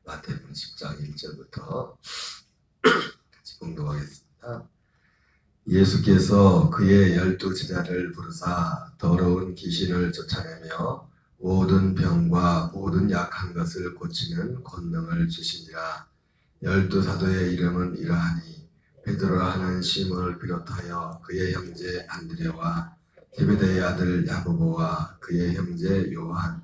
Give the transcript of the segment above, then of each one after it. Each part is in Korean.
마태복음 10장 1절부터 같이 공독하겠습니다. 예수께서 그의 12제자를 부르사 더러운 귀신을 쫓아내며 모든 병과 모든 약한 것을 고치는 권능을 주시니라. 12사도의 이름은 이러하니 베드로라 하는 시몬을 비롯하여 그의 형제 안드레와 제베데의 아들 야고보와 그의 형제 요한,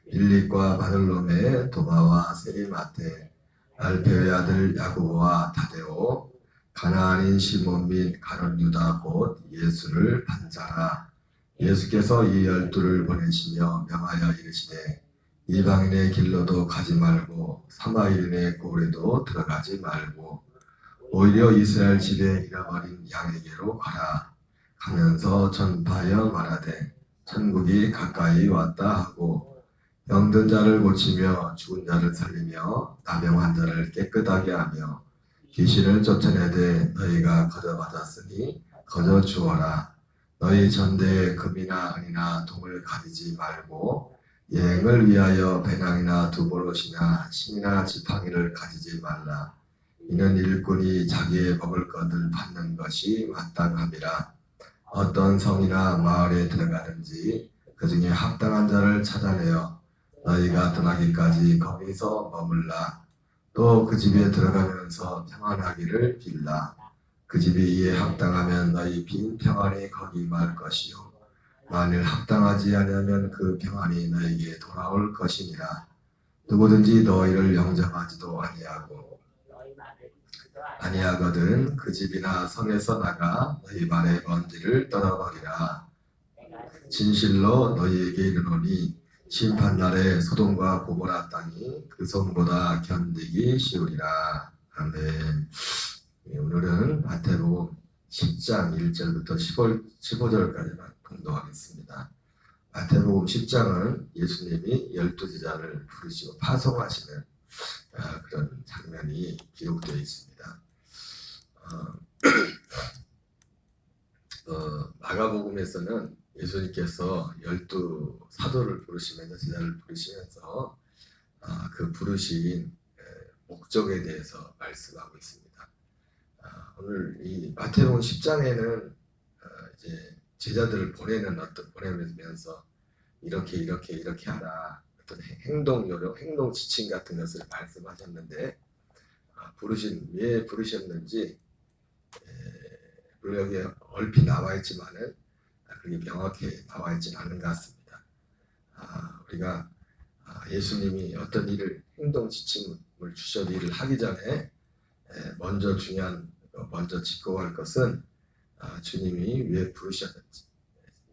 빌립과 바돌로메, 도마와 세리마테, 알페의 아들 야고보와 다데오, 가나안인 시몬 및 가룟 유다 곧 예수를 반자라. 예수께서 이 12를 보내시며 명하여 이르시되 이방인의 길로도 가지 말고 사마리아인의 고래도 들어가지 말고 오히려 이스라엘 집에 잃어버린 양에게로 가라. 가면서 전파하여 말하되 천국이 가까이 왔다 하고 병든 자를 고치며 죽은 자를 살리며 나병한 자를 깨끗하게 하며 귀신을 쫓아내되 너희가 거저받았으니 거저 주어라. 너희 전대에 금이나 은이나 동을 가지지 말고 여행을 위하여 배낭이나 두보롯이나 신이나 지팡이를 가지지 말라. 이는 일꾼이 자기의 먹을 것을 받는 것이 마땅함이라. 어떤 성이나 마을에 들어가든지 그 중에 합당한 자를 찾아내어 너희가 떠나기까지 거기서 머물라. 또 그 집에 들어가면서 평안하기를 빌라. 그 집이 이에 합당하면 너희 빈 평안이 거기 말 것이요 만일 합당하지 않으면 그 평안이 너에게 돌아올 것이니라. 누구든지 너희를 영접하지도 아니하거든 그 집이나 성에서 나가 너희 발의 먼지를 떨어버리라. 진실로 너희에게 이르노니 심판날에 소돔과 고모라 땅이 그 성보다 견디기 쉬우리라. 아멘. 오늘은 마태복음 10장 1절부터 15절까지만 공독하겠습니다. 마태복음 10장은 예수님이 12제자를 부르시고 파송하시는 그런 장면이 기록되어 있습니다. 마가복음에서는 예수님께서 12사도를 부르시면서 제자를 부르시면서 그 부르신 목적에 대해서 말씀하고 있습니다. 오늘 이 마태복음 10장에는 이제 제자들을 보내면서 이렇게 하라 어떤 행동 요령, 행동 지침 같은 것을 말씀하셨는데 왜 부르셨는지 물론 여기에 얼핏 나와 있지만은 그게 명확히 나와 있지는 않은 것 같습니다. 우리가 예수님이 어떤 일을 행동 지침을 주셔도 일을 하기 전에 먼저 짚고 갈 것은 주님이 왜 부르셨는지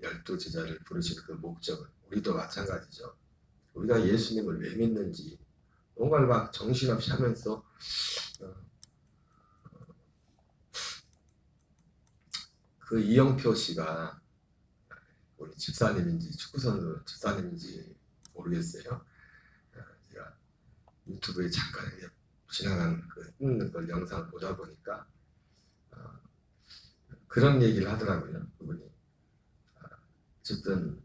12제자를 부르신 그 목적을 우리도 마찬가지죠. 우리가 예수님을 왜 믿는지 뭔가를 막 정신없이 하면서 그 이영표 씨가 우리 집사님인지 축구선수 집사님인지 모르겠어요. 제가 유튜브에 잠깐 지나간 그 읽는 걸 영상을 보다 보니까 그런 얘기를 하더라고요. 그분이 어쨌든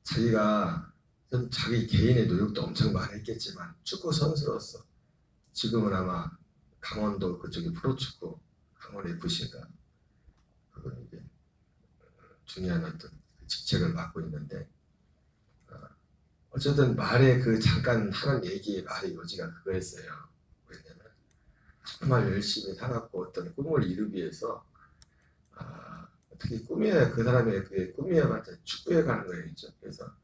자기가 자기 개인의 노력도 엄청 많이 했겠지만 축구 선수로서 지금은 아마 강원도 그쪽에 프로축구 강원 FC가 그분이 이제 중요한 어떤 직책을 맡고 있는데 어쨌든 말에 그 잠깐 하는 얘기의 말의 요지가 그거였어요. 왜냐면 정말 열심히 살았고 어떤 꿈을 이루기 위해서 어떻게 꿈이야 그 사람의 그 꿈이야마자 축구에 가는 거였죠. 그래서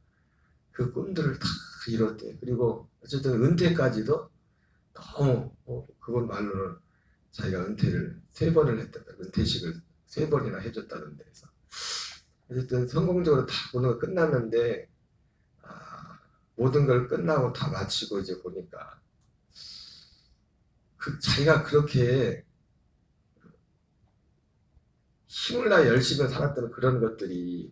그 꿈들을 다 이뤘대. 그리고 어쨌든 은퇴까지도 너무 그건 말로는 자기가 은퇴를 3번을 했다가 은퇴식을 3번이나 해줬다는데 해서 어쨌든 성공적으로 다 보는 거 끝났는데 모든 걸 끝나고 다 마치고 이제 보니까 자기가 그렇게 힘을 다 열심히 살았던 그런 것들이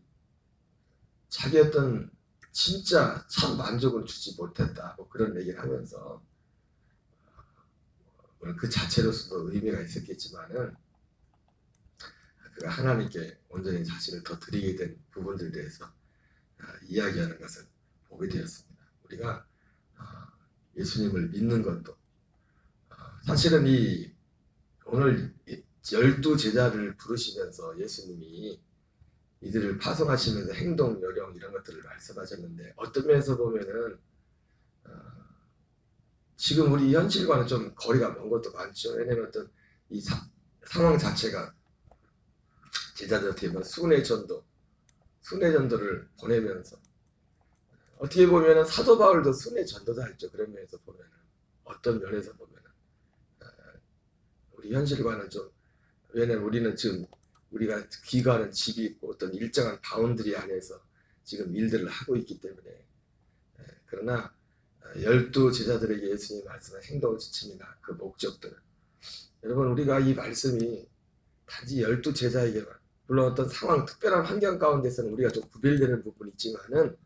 자기 어떤 진짜 참 만족을 주지 못했다 그런 얘기를 하면서 그 자체로서도 의미가 있었겠지만은 그가 하나님께 온전히 자신을 더 드리게 된 부분들에 대해서 이야기하는 것을 보게 되었습니다. 우리가 예수님을 믿는 것도 사실은 이 오늘 12제자를 부르시면서 예수님이 이들을 파송하시면서 행동, 요령 이런 것들을 말씀하셨는데 어떤 면에서 보면은 지금 우리 현실과는 좀 거리가 먼 것도 많죠. 왜냐면 어떤 이 상황 자체가 제자들한테 보면 순회 전도를 보내면서 어떻게 보면은 사도 바울도 순회 전도자였죠. 그런 면에서 보면은 어떤 면에서 보면은 우리 현실과는 좀 왜냐면 우리는 지금 우리가 귀가하는 집이 있고 어떤 일정한 바운드리 안에서 지금 일들을 하고 있기 때문에 그러나 12제자들에게 예수님이 말씀한 행동 지침이나 그 목적들은 여러분 우리가 이 말씀이 단지 12제자에게만 물론 어떤 상황 특별한 환경 가운데서는 우리가 좀 구별되는 부분이 있지만은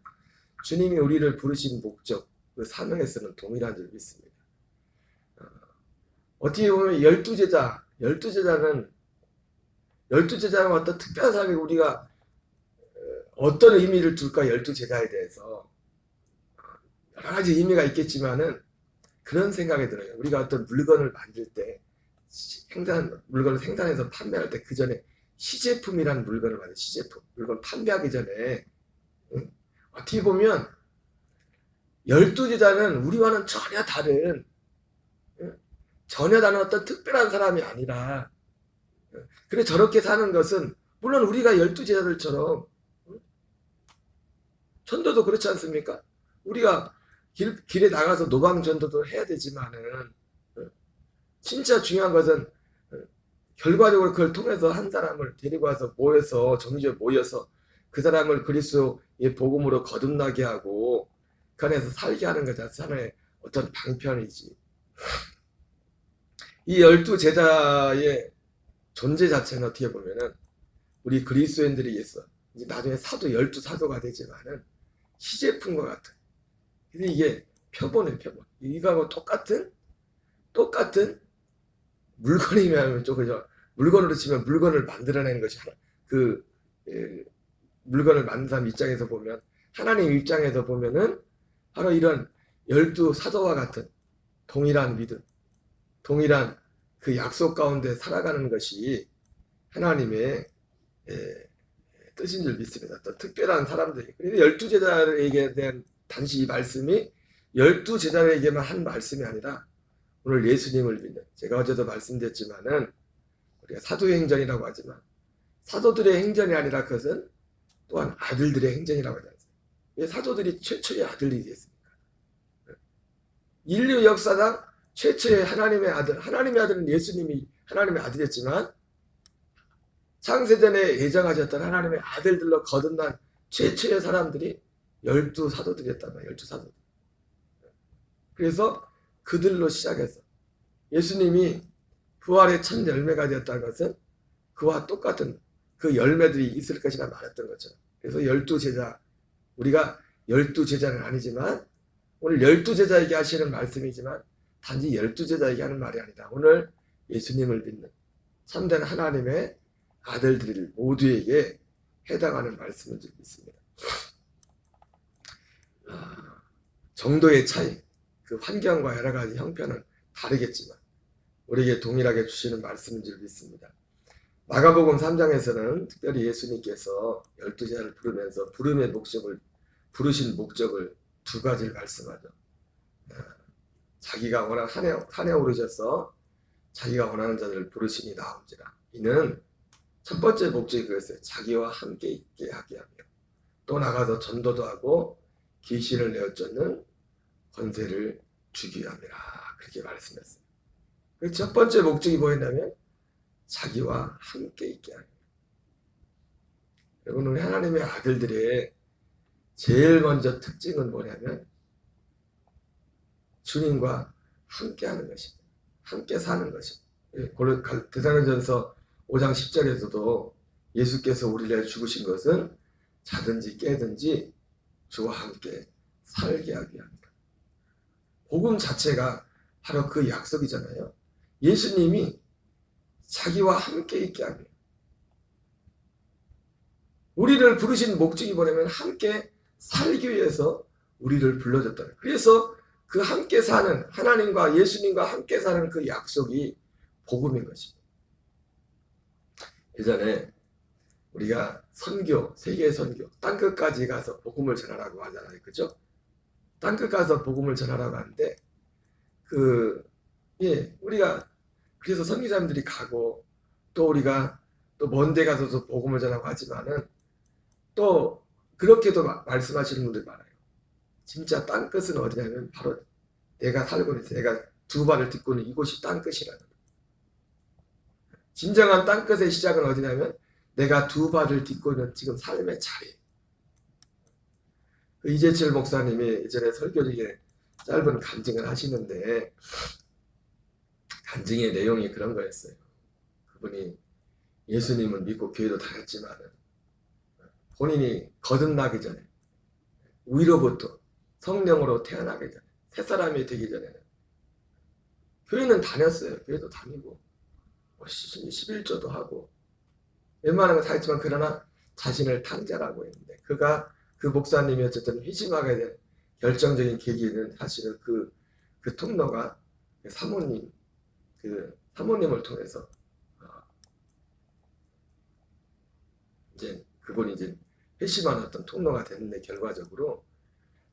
주님이 우리를 부르신 목적 그 사명에서는 동일한 줄 믿습니다. 어떻게 보면 12제자는 어떤 특별한 사람이 우리가 어떤 의미를 둘까 12제자에 대해서 여러 가지 의미가 있겠지만은 그런 생각이 들어요. 우리가 어떤 물건을 만들 때 물건을 생산해서 판매할 때 그 전에 시제품이라는 물건을 만든 시제품 물건 판매하기 전에 어떻게 보면 12제자는 우리와는 전혀 다른 어떤 특별한 사람이 아니라 그래 저렇게 사는 것은 물론 우리가 12제자들처럼 전도도 그렇지 않습니까? 우리가 길에 나가서 노방전도도 해야 되지만은 진짜 중요한 것은 결과적으로 그걸 통해서 한 사람을 데리고 와서 정리적으로 모여서 그 사람을 그리스도의 복음으로 거듭나게 하고 그 안에서 살게 하는 것 자체의 어떤 방편이지. 이 12제자의 존재 자체는 어떻게 보면은 우리 그리스도인들이 있어. 이제 나중에 12사도가 되지만은 시제품과 같은. 근데 이게 표본. 이거하고 똑같은 물건이면 좀 그죠. 물건으로 치면 물건을 만들어내는 것이 물건을 만든 사람 입장에서 보면 하나님 입장에서 보면은 바로 이런 12사도와 같은 동일한 믿음, 동일한 그 약속 가운데 살아가는 것이 하나님의 뜻인 줄 믿습니다. 또 특별한 사람들이. 그래서 12제자에게 대한 단지 이 말씀이 12제자에게만 한 말씀이 아니라 오늘 예수님을 믿는 제가 어제도 말씀드렸지만은 우리가 사도의 행전이라고 하지만 사도들의 행전이 아니라 그것은 또한 아들들의 행전이라고 하지 않습니까? 왜 사도들이 최초의 아들이겠습니까? 인류 역사상 최초의 하나님의 아들은 예수님이 하나님의 아들이었지만 창세전에 예정하셨던 하나님의 아들들로 거듭난 최초의 사람들이 12사도들이었단 말이에요. 12사도들. 그래서 그들로 시작해서 예수님이 부활의 첫 열매가 되었다는 것은 그와 똑같은 그 열매들이 있을 것이라 말했던 것처럼. 그래서 12제자, 우리가 12제자는 아니지만 오늘 12제자에게 하시는 말씀이지만 단지 12제자에게 하는 말이 아니라 오늘 예수님을 믿는 참된 하나님의 아들들 모두에게 해당하는 말씀인 줄 믿습니다. 정도의 차이, 그 환경과 여러 가지 형편은 다르겠지만 우리에게 동일하게 주시는 말씀인 줄 믿습니다. 마가복음 3장에서는 특별히 예수님께서 12제자를 부르면서 부르신 목적을 두 가지를 말씀하죠. 자기가 원하는 산에 오르셔서 자기가 원하는 자들을 부르시니 나온지라. 이는 첫 번째 목적이 그랬어요. 자기와 함께 있게 하게 하며 또 나가서 전도도 하고 계시를 내어쫓는 권세를 주기 위함이라. 그렇게 말씀했어요. 그 첫 번째 목적이 뭐였냐면 자기와 함께 있게 하는 거예요. 여러분 우리 하나님의 아들들의 제일 먼저 특징은 뭐냐면 주님과 함께 하는 것입니다. 함께 사는 것입니다. 데살로니가전서 5장 10절에서도 예수께서 우리를 죽으신 것은 자든지 깨든지 주와 함께 살게 하기 위함이다. 복음 자체가 바로 그 약속이잖아요. 예수님이 자기와 함께 있게 하기 위해 우리를 부르신 목적이 뭐냐면 함께 살기 위해서 우리를 불러줬다. 그래서 그 함께 사는 하나님과 예수님과 함께 사는 그 약속이 복음인 것입니다. 예전에 우리가 선교, 세계 선교, 땅끝까지 가서 복음을 전하라고 하잖아요. 그죠? 땅끝 가서 복음을 전하라고 하는데 우리가 그래서 선교사님들이 가고 또 우리가 또 먼데 가서도 복음을 전하고 하지만은 또 그렇게도 말씀하시는 분들 많아요. 진짜 땅끝은 어디냐면 바로 내가 살고 있는 내가 두 발을 딛고 있는 이곳이 땅끝이라는 거예요. 진정한 땅끝의 시작은 어디냐면 내가 두 발을 딛고 있는 지금 삶의 자리. 그 이재철 목사님이 예전에 설교 중에 짧은 간증을 하시는데 간증의 내용이 그런 거였어요. 그분이 예수님을 믿고 교회도 다녔지만 본인이 거듭나기 전에 위로부터 성령으로 태어나기 전에 새 사람이 되기 전에는 교회는 다녔어요. 교회도 다니고 11조도 하고 웬만한 거 다 했지만 그러나 자신을 탕자라고 했는데 그 목사님이 어쨌든 회심하게 된 결정적인 계기는 사실은 그 통로가 사모님을 통해서 이제 그분이 이제 회심한 어떤 통로가 됐는데 결과적으로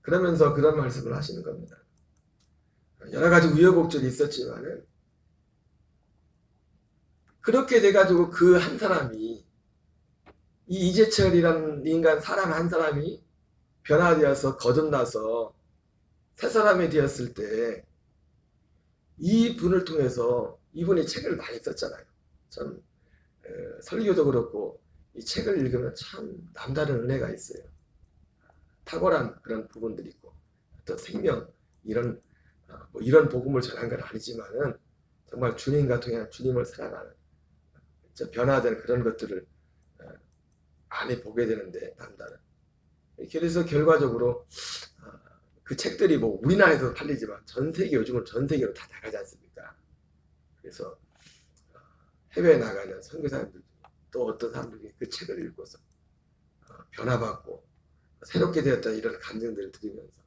그러면서 그런 말씀을 하시는 겁니다. 여러 가지 우여곡절이 있었지만은 그렇게 돼가지고 그 한 사람이 이 이재철이라는 인간 사람 한 사람이 변화되어서 거듭나서 새 사람이 되었을 때 이 분을 통해서 이분이 책을 많이 썼잖아요. 참 설교도 그렇고 이 책을 읽으면 참 남다른 은혜가 있어요. 탁월한 그런 부분들이 있고 어떤 생명 이런 복음을 전한 건 아니지만은 정말 주님과 동행한 주님을 사랑하는 변화된 그런 것들을 많이 보게 되는데 남다른. 그래서 결과적으로 그 책들이 뭐 우리나라에서 팔리지만 전 세계 요즘은 전 세계로 다 나가지 않습니까? 그래서 해외에 나가는 선교사님들 또 어떤 사람들이 그 책을 읽고서 변화받고 새롭게 되었다 이런 감정들을 들으면서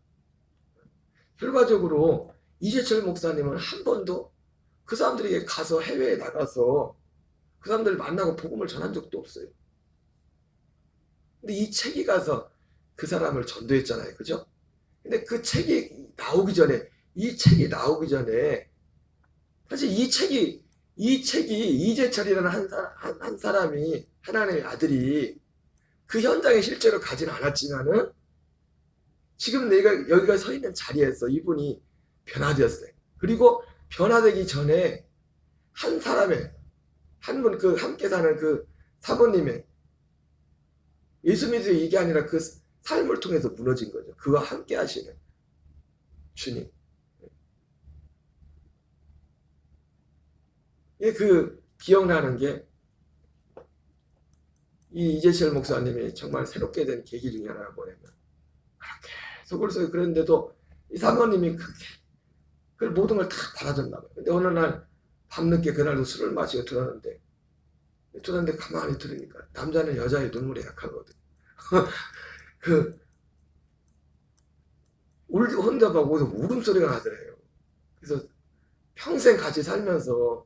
결과적으로 이재철 목사님은 한 번도 그 사람들에게 가서 해외에 나가서 그 사람들을 만나고 복음을 전한 적도 없어요. 근데 이 책이 가서 그 사람을 전도했잖아요. 그죠? 근데 그 책이 나오기 전에 사실 이 책이 이재철이라는 한 사람이 하나님의 아들이 그 현장에 실제로 가지는 않았지만은 지금 내가 여기가 서 있는 자리에서 이분이 변화되었어요. 그리고 변화되기 전에 한 분 그 함께 사는 그 사모님의 예수 믿으려 이게 아니라 그 삶을 통해서 무너진 거죠. 그와 함께 하시는 주님. 그 기억나는 게 이 이재철 목사님이 정말 새롭게 된 계기 중에 하나가 뭐냐면 그렇게 속을서 그랬는데도 이 사모님이 그 모든 걸 다 받아줬나 봐요. 근데 어느 날 밤늦게 그날도 술을 마시고 들었는데 가만히 들으니까 남자는 여자의 눈물에 약하거든. 혼자 막 어디서 울음소리가 나더래요. 그래서 평생 같이 살면서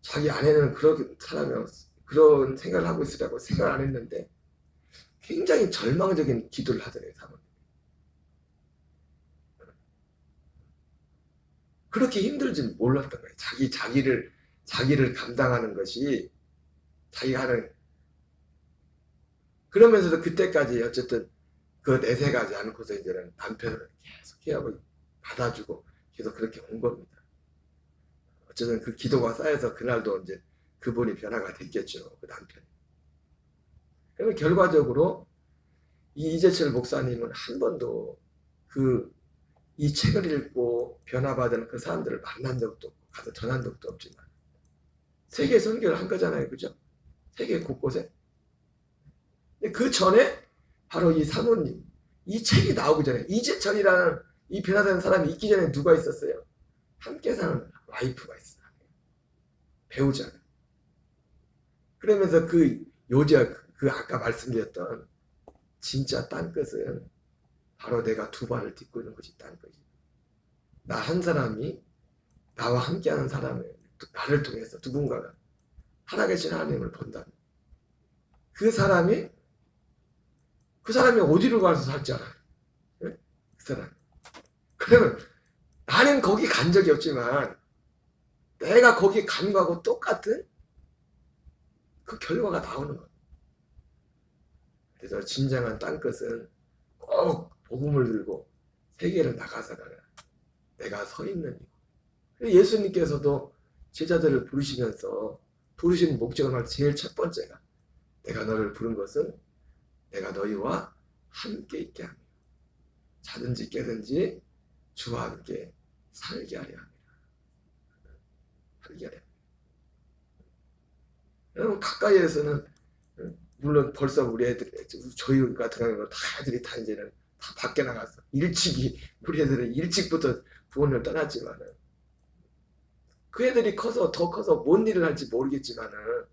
자기 아내는 그런 생각을 하고 있으라고 생각을 안 했는데 굉장히 절망적인 기도를 하더래요, 사모님. 그렇게 힘들지 몰랐던 거예요. 자기를 감당하는 것이 자기가 하는 그러면서도 그때까지 어쨌든 그 내세가지 않고서 이제는 남편을 계속 케어하고 받아주고 계속 그렇게 온 겁니다. 어쨌든 그 기도가 쌓여서 그날도 이제 그분이 변화가 됐겠죠. 그 남편이. 그러면 결과적으로 이 이재철 목사님은 한 번도 이 책을 읽고 변화받은 그 사람들을 만난 적도 없고 가서 전한 적도 없지만 세계 선교를 한 거잖아요. 그죠? 세계 곳곳에. 그 전에 바로 이 사모님, 이 책이 나오기 전에 이재철이라는 이 변화된 사람이 있기 전에 누가 있었어요? 함께 사는 와이프가 있어요. 배우자. 그러면서 그 아까 말씀드렸던 진짜 땅끝은 바로 내가 두 발을 딛고 있는 것이 있다는 거지. 나 한 사람이 나와 함께하는 사람을 나를 통해서 누군가가 살아계신 하나님을 본다면 그 사람이 어디로 가서 살지 않아요? 그 사람. 그러면 나는 거기 간 적이 없지만 내가 거기 간 거하고 똑같은 그 결과가 나오는 거예요. 그래서 진정한 땅끝은 꼭 복음을 들고 세계를 나가서가 내가 서 있는 이유. 예수님께서도 제자들을 부르시면서 부르신 목적을 제일 첫 번째가 내가 너를 부른 것은 내가 너희와 함께 있게 하며 자든지 깨든지 주와 함께 살게 하려 합니다. 살게 하려 합니다. 여러분 가까이에서는 물론 벌써 우리 애들 저희 같은 경우는 다 애들이 다 이제는 다 밖에 나가서 일찍이 우리 애들은 일찍부터 부모님을 떠났지만은 그 애들이 커서 더 커서 뭔 일을 할지 모르겠지만은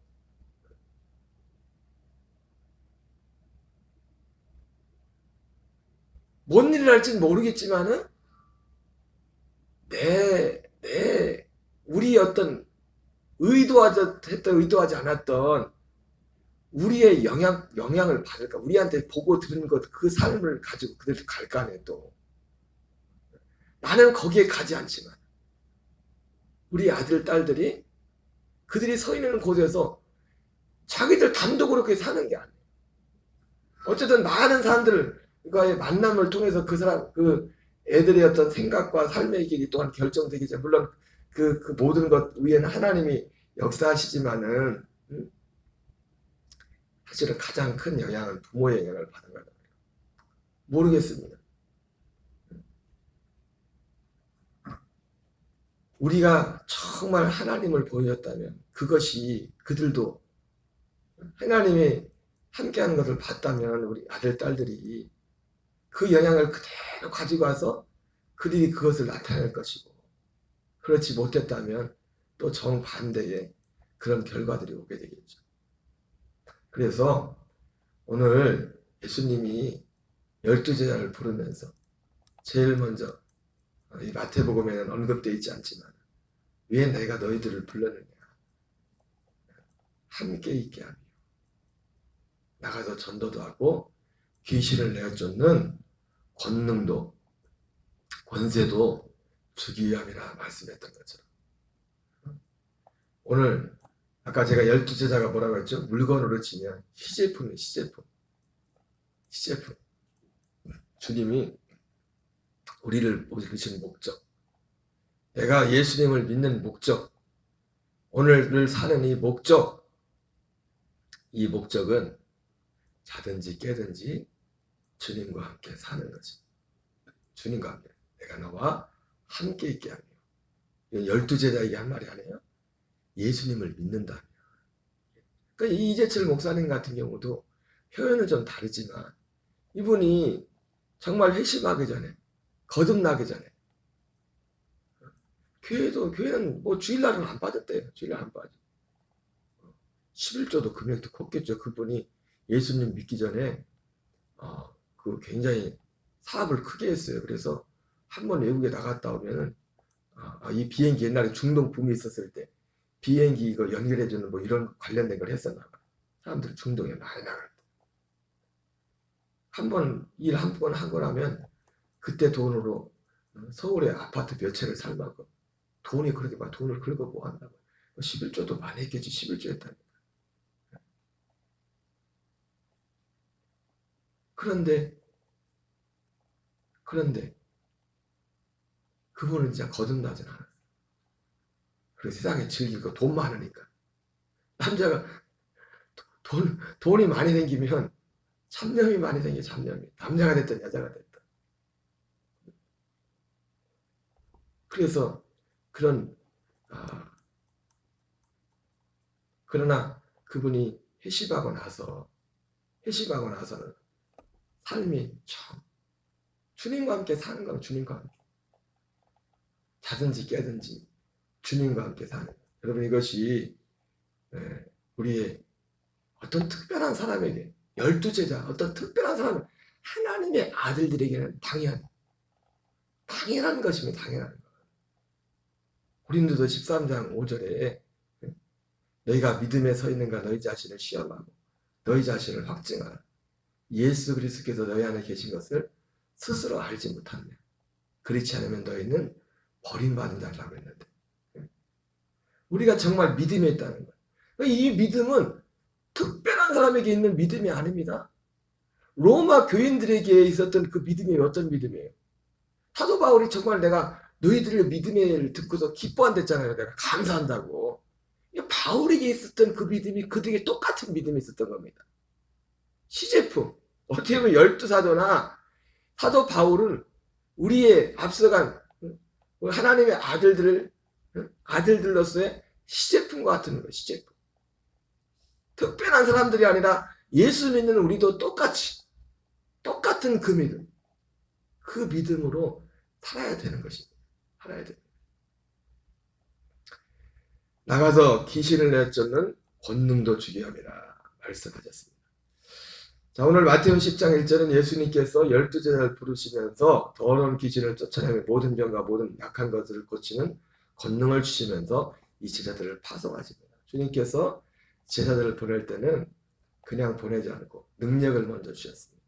뭔 일을 할지는 모르겠지만은 우리 어떤 의도하지 않았던 우리의 영향을 받을까? 우리한테 보고 들은 것, 그 삶을 가지고 그대로 갈까 하네, 또. 나는 거기에 가지 않지만, 우리 아들, 딸들이 그들이 서 있는 곳에서 자기들 단독으로 그렇게 사는 게 아니에요. 어쨌든 많은 사람들과의 만남을 통해서 그 애들의 어떤 생각과 삶의 길이 또한 결정되겠죠. 물론 그 모든 것 위에는 하나님이 역사하시지만은, 사실은 가장 큰 영향은 부모의 영향을 받은 거예요. 모르겠습니다. 우리가 정말 하나님을 보였다면 그것이 그들도 하나님이 함께하는 것을 봤다면 우리 아들, 딸들이 그 영향을 그대로 가지고 와서 그들이 그것을 나타낼 것이고 그렇지 못했다면 또 정반대의 그런 결과들이 오게 되겠죠. 그래서 오늘 예수님이 12제자를 부르면서 제일 먼저 이 마태복음에는 언급되어 있지 않지만 왜 내가 너희들을 불렀느냐 함께 있게 하며 나가서 전도도 하고 귀신을 내어쫓는 권능도 권세도 주기 위함이라 말씀했던 것처럼 오늘 아까 제가 12제자가 뭐라고 했죠? 물건으로 치면 시제품이에요. 시제품. 주님이 우리를 보시는 목적, 내가 예수님을 믿는 목적, 오늘을 사는 이 목적은 자든지 깨든지 주님과 함께 사는 거지. 주님과 함께 내가 너와 함께 있게 하며 12제자에게 한 말이 아니에요. 예수님을 믿는다며. 그러니까 이재철 목사님 같은 경우도 표현은 좀 다르지만 이분이 정말 회심하기 전에 거듭나기 전에 교회는 뭐 주일날은 안 빠졌대요. 주일날 안 빠져. 11조도 금액도 컸겠죠. 그분이 예수님 믿기 전에 그 굉장히 사업을 크게 했어요. 그래서 한번 외국에 나갔다 오면은 이 비행기 옛날에 중동 붐이 있었을 때 비행기 이거 연결해주는 뭐 이런 관련된 걸 했었나 봐요. 사람들이 중동에 많이 나갈 때. 한 번 한 거라면 그때 돈으로 서울의 아파트 몇 채를 살 만큼 돈을 긁어 뭐 한다고. 11조도 많이 했겠지. 11조 했다니까. 그런데 그분은 진짜 거듭나진 않았어요. 그래서 세상에 즐기고 돈 많으니까. 남자가 돈이 많이 생기면 잡념이 많이 생겨. 잡념이. 남자가 됐든 여자가 됐든. 그래서 그러나 그분이 회심하고 나서는 삶이 참 주님과 함께 사는 건 주님과 함께 자든지 깨든지 주님과 함께 사는 것. 여러분 이것이 우리의 어떤 특별한 사람에게 12제자 어떤 특별한 사람 하나님의 아들들에게는 당연한 것입니다. 당연한 것. 고린도서 13장 5절에 너희가 믿음에 서 있는가 너희 자신을 시험하고 너희 자신을 확증하라. 예수 그리스도께서 너희 안에 계신 것을 스스로 알지 못하느냐. 그렇지 않으면 너희는 버림받은 자라고 했는데 우리가 정말 믿음에 있다는 거예요. 이 믿음은 특별한 사람에게 있는 믿음이 아닙니다. 로마 교인들에게 있었던 그 믿음이 어떤 믿음이에요? 사도 바울이 정말 내가 너희들의 믿음을 듣고서 기뻐한댔잖아요. 내가 감사한다고. 바울에게 있었던 그 믿음이 그들에게 똑같은 믿음이 있었던 겁니다. 시제품. 어떻게 보면 12사도나 사도 바울은 우리의 앞서간 하나님의 아들들로서의 시제품과 같은 거예요. 시제품. 특별한 사람들이 아니라 예수 믿는 우리도 똑같은 그 믿음. 그 믿음으로 살아야 되는 것입니다. 살아야 됩니다. 나가서 귀신을 내쫓는 권능도 주게 함이라 말씀하셨습니다. 자, 오늘 마태복음 10장 1절은 예수님께서 12제자를 부르시면서 더러운 귀신을 쫓아내며 모든 병과 모든 약한 것들을 고치는 권능을 주시면서 이 제자들을 파송하십니다. 주님께서 제자들을 보낼 때는 그냥 보내지 않고 능력을 먼저 주셨습니다.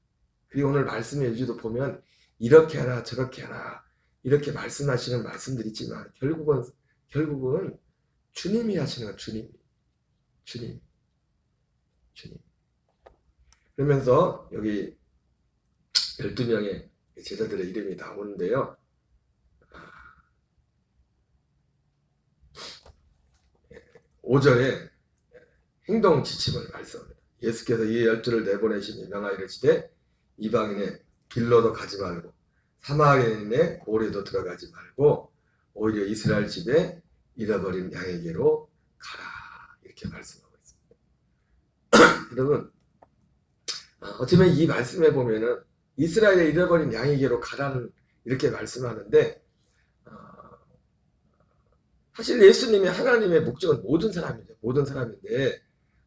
그리고 오늘 말씀의 유지도 보면 이렇게 하라 저렇게 하라 이렇게 말씀하시는 말씀들이 있지만 결국은 주님이 하시는 건 주님. 그러면서 여기 12명의 제자들의 이름이 나오는데요. 5절에 행동 지침을 말씀합니다. 예수께서 이 12를 내보내시니 명하여 이르시되 이방인의 길로도 가지 말고 사마리아인의 고리도 들어가지 말고 오히려 이스라엘 집에 잃어버린 양에게로 가라 이렇게 말씀하고 있습니다. 여러분 어쩌면 이 말씀에 보면은 이스라엘에 잃어버린 양에게로 가라는 이렇게 말씀하는데 사실 예수님이 하나님의 목적은 모든 사람인데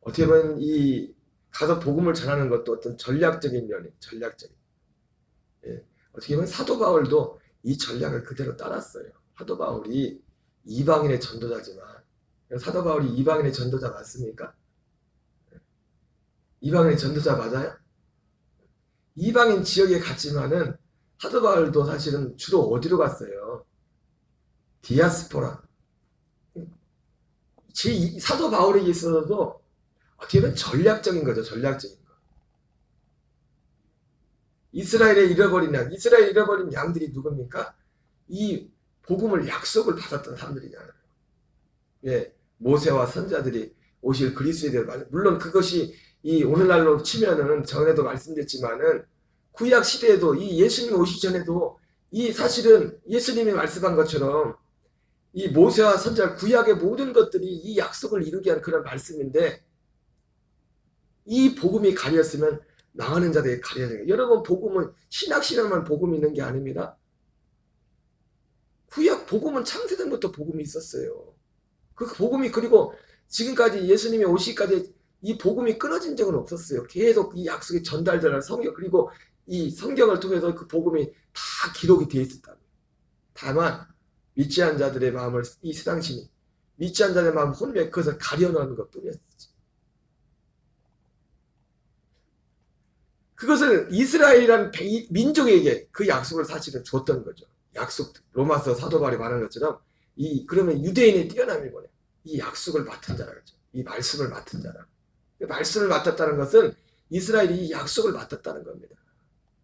어떻게 보면 이 가서 복음을 전하는 것도 어떤 전략적인 면이 전략적인. 예. 어떻게 보면 사도 바울도 이 전략을 그대로 따랐어요. 사도 바울이 이방인의 전도자지만 사도 바울이 이방인의 전도자 맞습니까? 이방인의 전도자 맞아요? 이방인 지역에 갔지만은 사도 바울도 사실은 주로 어디로 갔어요? 디아스포라. 사도 바울에게 있어서도 어떻게 보면 전략적인 거죠. 전략적인 거. 이스라엘에 잃어버린 양들이 누굽니까? 이 복음을 약속을 받았던 사람들이잖아요. 예, 모세와 선자들이 오실 그리스도에 대해 물론 그것이 이 오늘날로 치면은 전에도 말씀드렸지만은 구약 시대에도 이 예수님 오시기 전에도 이 사실은 예수님이 말씀한 것처럼 이 모세와 선자 구약의 모든 것들이 이 약속을 이루게 한 그런 말씀인데 이 복음이 가렸으면 망하는 자들이 가려야 돼요. 여러분 복음은 신학신앙만 복음이 있는 게 아닙니다. 구약 복음은 창세전부터 복음이 있었어요. 그 복음이 그리고 지금까지 예수님이 오시기까지 이 복음이 끊어진 적은 없었어요. 계속 이 약속이 전달되는 성경 그리고 이 성경을 통해서 그 복음이 다 기록이 되어 있었다. 다만 믿지 않은 자들의 마음을 이 세상 신이 믿지 않은 자들의 마음 혼미해 그것을 가려놓는 것뿐이었지. 그것을 이스라엘이라는 민족에게 그 약속을 사실은 줬던 거죠. 약속 로마서 사도 바울이 말하는 것처럼 그러면 유대인의 뛰어남이 뭐냐? 이 약속을 맡은 자라죠. 이 말씀을 맡은 자라. 말씀을 맡았다는 것은 이스라엘이 이 약속을 맡았다는 겁니다.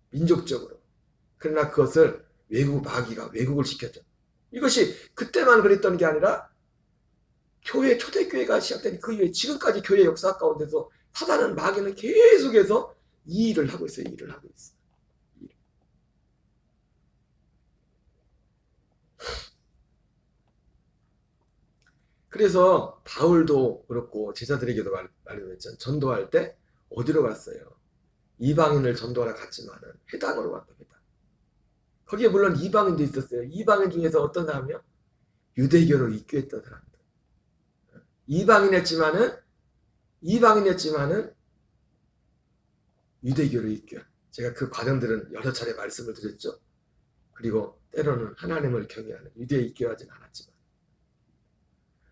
민족적으로. 그러나 그것을 마귀가 왜곡을 시켰죠. 이것이 그때만 그랬던 게 아니라 초대교회가 시작된 그 이후에 지금까지 교회 역사 가운데서 사단은 마귀는 계속해서 이 일을 하고 있어요. 그래서 바울도 그렇고 제자들에게도 말씀했잖아요. 전도할 때 어디로 갔어요? 이방인을 전도하러 갔지만은 회당으로 갔다. 회당. 거기에 물론 이방인도 있었어요. 이방인 중에서 어떤 사람이요? 유대교를 입교했던 사람들. 이방인이었지만은 유대교를 입교. 제가 그 과정들은 여러 차례 말씀을 드렸죠. 그리고 때로는 하나님을 경외하는 유대에 있게 하진 않았지만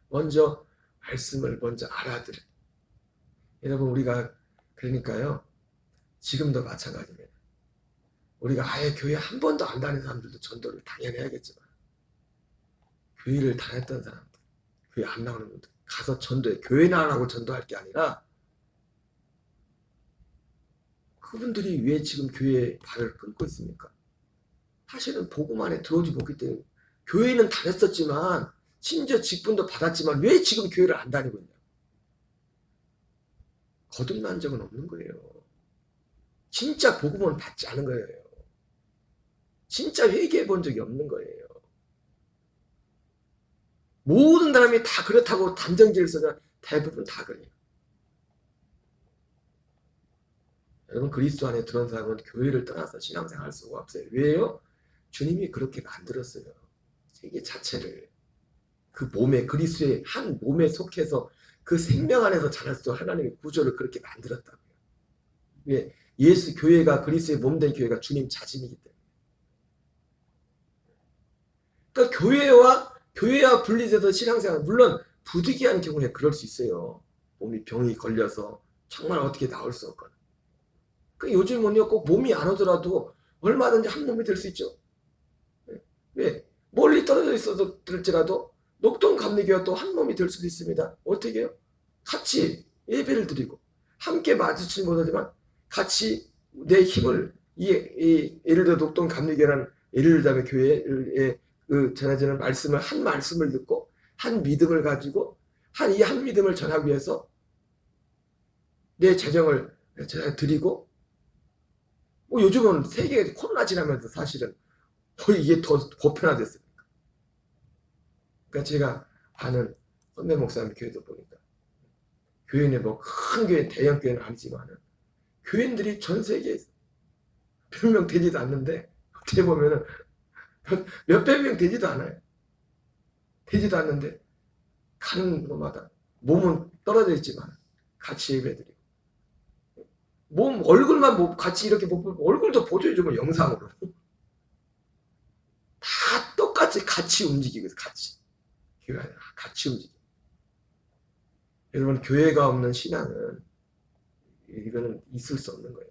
먼저 말씀을 먼저 알아들은. 여러분 우리가 그러니까요. 지금도 마찬가지입니다. 우리가 아예 교회 한 번도 안 다니는 사람들도 전도를 당연히 해야겠지만 교회를 다녔던 사람들, 교회 안 나오는 분들 가서 전도해. 교회는 안 하고 전도할 게 아니라 그분들이 왜 지금 교회에 발을 끊고 있습니까? 사실은 복음 안에 들어오지 못기 때문에 교회는 다녔었지만 심지어 직분도 받았지만 왜 지금 교회를 안 다니고 있냐? 거듭난 적은 없는 거예요. 진짜 복음은 받지 않은 거예요. 진짜 회개해 본 적이 없는 거예요. 모든 사람이 다 그렇다고 단정지을 쓰면 대부분 다 그래요. 여러분 그리스도 안에 들어온 사람은 교회를 떠나서 신앙생활 할 수가 없어요. 왜요? 주님이 그렇게 만들었어요. 세계 자체를. 그 몸에 그리스도의 한 몸에 속해서 그 생명 안에서 자랄 수 있도록 하나님의 구조를 그렇게 만들었다고요. 왜? 예수 교회가 그리스도의 몸된 교회가 주님 자신이기 때문에. 그러니까 교회와 분리돼서 신앙생활 물론 부득이한 경우에 그럴 수 있어요. 몸이 병이 걸려서 정말 어떻게 나올 수 없거나. 그러니까 요즘은요 꼭 몸이 안 오더라도 얼마든지 한 몸이 될 수 있죠. 왜? 멀리 떨어져 있어도 들지라도 녹동 감리교가 또 한 몸이 될 수도 있습니다. 어떻게 해요? 같이 예배를 드리고 함께 마주치지 못하지만 같이 내 힘을 예를 들어 녹동 감리교라는 예를 들자면 교회에 그 전해지는 말씀을 한 말씀을 듣고 한 믿음을 가지고 한 믿음을 전하기 위해서 내 재정을 드리고 요즘은 세계에 코로나 지나면서 사실은 이게 더 보편화됐습니다. 그러니까 제가 아는 선배 목사님 교회도 보니까 교인의 뭐 큰 교회, 대형 교회는 아니지만은 교인들이 전 세계에 몇 명 되지도 않는데 어떻게 보면은 몇백 명 되지도 않아요. 되지도 않는데 가는 곳마다 몸은 떨어져 있지만 같이 예배드리고 몸 얼굴만 같이 이렇게 보고 얼굴도 보여주면 영상으로 다 똑같이 같이 움직이고 있어요. 교회 안에 같이 움직이고. 여러분 교회가 없는 신앙은 이거는 있을 수 없는 거예요.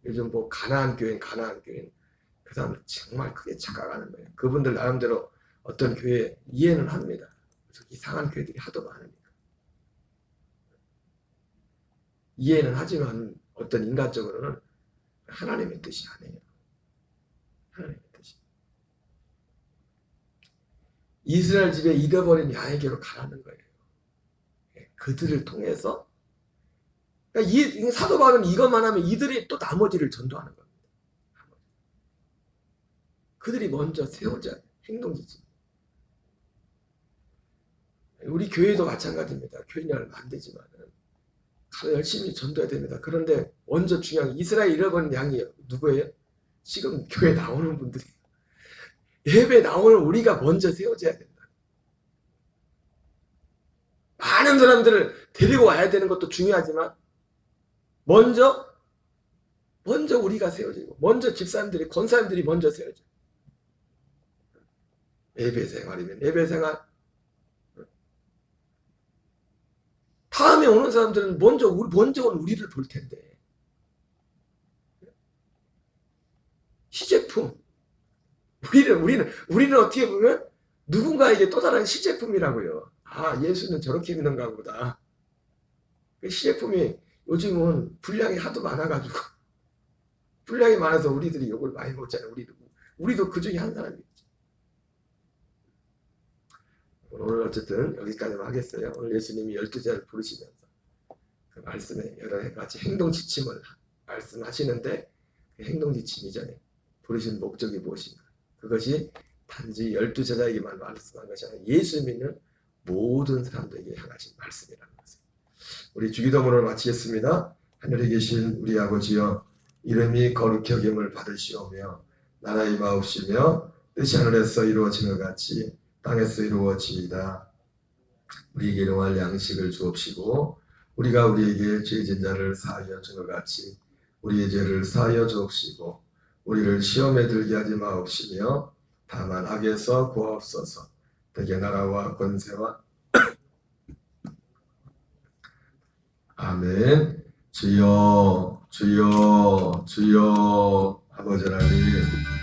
요즘 뭐 가나안 교회는 그 사람들 정말 크게 착각하는 거예요. 그분들 나름대로 어떤 교회 이해는 합니다. 그래서 이상한 교회들이 하도 많으니까. 이해는 하지만 어떤 인간적으로는 하나님의 뜻이 아니에요. 하나님의 뜻이. 이스라엘 집에 잃어버린 양에게로 가라는 거예요. 그들을 통해서 그러니까 사도 바울은 이것만 하면 이들이 또 나머지를 전도하는 겁니다. 그들이 먼저 세우자 행동이지. 우리 교회도 마찬가지입니다. 교인을 만들지만 열심히 전도해야 됩니다. 그런데 먼저 중요한 이스라엘 잃어버린 양이 누구예요? 지금 교회 나오는 분들이 예배 나오는 우리가 먼저 세워져야 된다. 많은 사람들을 데리고 와야 되는 것도 중요하지만 먼저 우리가 세워지고 먼저 집사님들이 권사님들이 먼저 세워져. 예배 생활이면 예배 생활. 다음에 오는 사람들은 먼저 우리를 볼 텐데. 시제품. 우리는 어떻게 보면 누군가에게 또 다른 시제품이라고요. 아, 예수는 저렇게 믿는가 보다. 시제품이 요즘은 분량이 하도 많아가지고 분량이 많아서 우리들이 욕을 많이 먹잖아요. 우리도 그 중에 한 사람이죠. 오늘 어쨌든 여기까지만 하겠어요. 오늘 예수님이 12제자를 부르시면서 그 말씀에 여러 가지 행동 지침을 말씀하시는데 그 행동 지침 이전에 부르신 목적이 무엇인가? 그것이 단지 12제자에게만 말씀한 것이 아니라 예수 믿는 모든 사람들에게 향하신 말씀이라는 것을. 우리 주기도문을 마치겠습니다. 하늘에 계신 우리 아버지여, 이름이 거룩히 여김을 받으시오며 나라의 임하옵시며 뜻이 하늘에서 이루어지는 것 같이 땅에서 이루어지이다. 우리에게 일용할 양식을 주옵시고 우리가 우리에게 죄진 자를 사하여 준 것 같이 우리의 죄를 사하여 주옵시고 우리를 시험에 들게 하지 마옵시며 다만 악에서 구하옵소서. 대개 나라와 권세와 아멘. 주여 주여 주여. 아버지 하나님